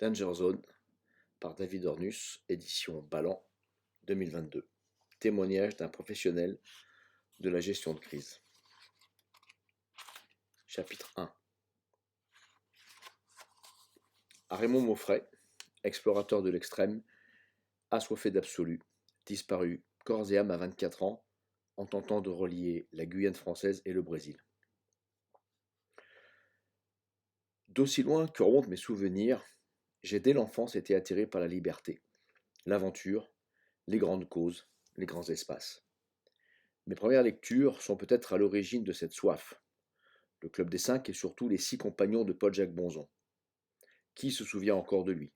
Danger Zone par David Ornus, édition Ballant 2022. Témoignage d'un professionnel de la gestion de crise. Chapitre 1. À Raymond Maufray, explorateur de l'extrême, assoiffé d'absolu, disparu corps et âme à 24 ans, en tentant de relier la Guyane française et le Brésil. D'aussi loin que remontent mes souvenirs, j'ai dès l'enfance été attiré par la liberté, l'aventure, les grandes causes, les grands espaces. Mes premières lectures sont peut-être à l'origine de cette soif. Le Club des Cinq et surtout les 6 compagnons de Paul-Jacques Bonzon. Qui se souvient encore de lui?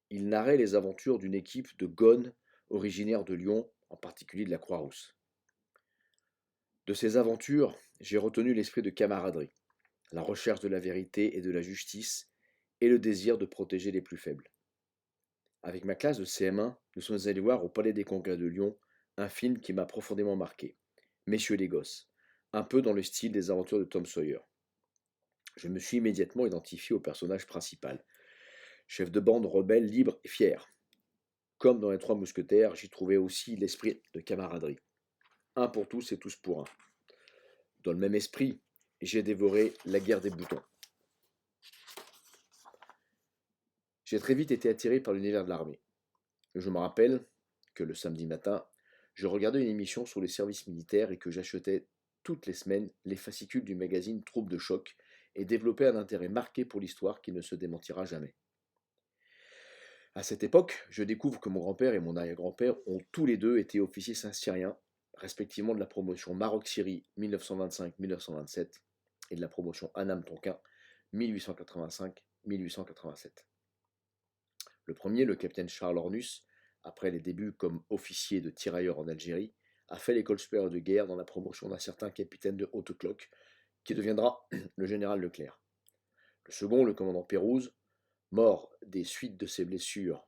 Il narrait les aventures d'une équipe de gones originaires de Lyon, en particulier de la Croix-Rousse. De ces aventures, j'ai retenu l'esprit de camaraderie, la recherche de la vérité et de la justice, et le désir de protéger les plus faibles. Avec ma classe de CM1, nous sommes allés voir au Palais des Congrès de Lyon un film qui m'a profondément marqué, Messieurs les Gosses, un peu dans le style des aventures de Tom Sawyer. Je me suis immédiatement identifié au personnage principal, chef de bande rebelle libre et fier. Comme dans les Trois Mousquetaires, j'y trouvais aussi l'esprit de camaraderie. Un pour tous et tous pour un. Dans le même esprit, j'ai dévoré La Guerre des boutons. J'ai très vite été attiré par l'univers de l'armée. Je me rappelle que le samedi matin, je regardais une émission sur les services militaires et que j'achetais toutes les semaines les fascicules du magazine Troupes de choc et développais un intérêt marqué pour l'histoire qui ne se démentira jamais. À cette époque, je découvre que mon grand-père et mon arrière-grand-père ont tous les deux été officiers saint-cyriens, respectivement de la promotion Maroc-Syrie 1925-1927 et de la promotion Annam-Tonkin 1885-1887. Le premier, le capitaine Charles Ornus, après les débuts comme officier de tirailleurs en Algérie, a fait l'école supérieure de guerre dans la promotion d'un certain capitaine de Haute-Cloque, qui deviendra le général Leclerc. Le second, le commandant Pérouse, mort des suites de ses blessures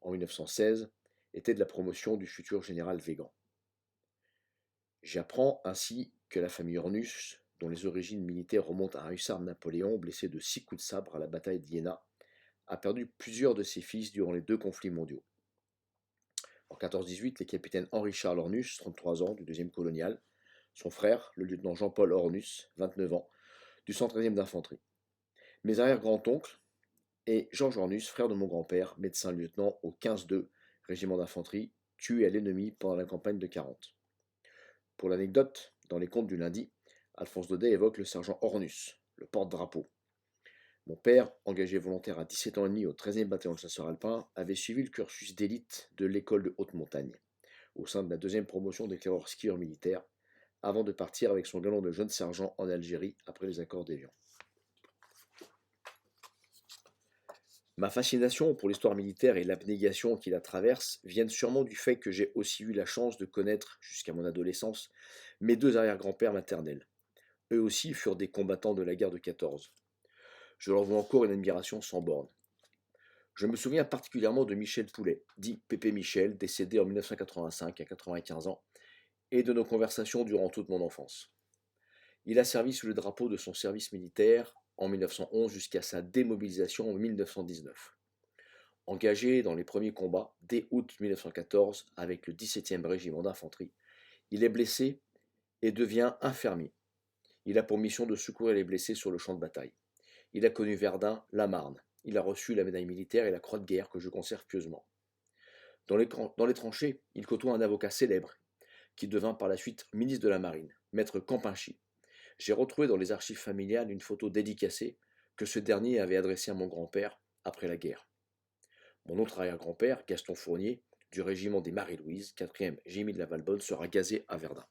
en 1916, était de la promotion du futur général Végan. J'apprends ainsi que la famille Ornus, dont les origines militaires remontent à un hussard de Napoléon blessé de 6 coups de sabre à la bataille d'Iéna, a perdu plusieurs de ses fils durant les 2 conflits mondiaux. En 14-18, les capitaines Henri-Charles Ornus, 33 ans, du 2e colonial, son frère, le lieutenant Jean-Paul Ornus, 29 ans, du 113e d'infanterie. Mes arrière-grands-oncles et Georges Ornus, frère de mon grand-père, médecin-lieutenant au 15-2, régiment d'infanterie, tué à l'ennemi pendant la campagne de 40. Pour l'anecdote, dans les contes du lundi, Alphonse Daudet évoque le sergent Ornus, le porte-drapeau. Mon père, engagé volontaire à 17 ans et demi au 13e bataillon de chasseurs alpins, avait suivi le cursus d'élite de l'école de haute montagne, au sein de la 2e promotion d'éclaireurs skieurs militaires, avant de partir avec son galon de jeune sergent en Algérie après les accords d'Évian. Ma fascination pour l'histoire militaire et l'abnégation qui la traverse viennent sûrement du fait que j'ai aussi eu la chance de connaître, jusqu'à mon adolescence, mes 2 arrière-grands-pères maternels. Eux aussi furent des combattants de la guerre de 14. Je leur vois encore une admiration sans borne. Je me souviens particulièrement de Michel Poulet, dit Pépé Michel, décédé en 1985 à 95 ans, et de nos conversations durant toute mon enfance. Il a servi sous le drapeau de son service militaire en 1911 jusqu'à sa démobilisation en 1919. Engagé dans les premiers combats dès août 1914 avec le 17e régiment d'infanterie, il est blessé et devient infirmier. Il a pour mission de secourir les blessés sur le champ de bataille. Il a connu Verdun, la Marne. Il a reçu la médaille militaire et la croix de guerre que je conserve pieusement. Dans les tranchées, il côtoie un avocat célèbre qui devint par la suite ministre de la Marine, maître Campinchy. J'ai retrouvé dans les archives familiales une photo dédicacée que ce dernier avait adressée à mon grand-père après la guerre. Mon autre arrière-grand-père, Gaston Fournier, du régiment des Marie-Louise, 4e génie de la Valbonne, sera gazé à Verdun.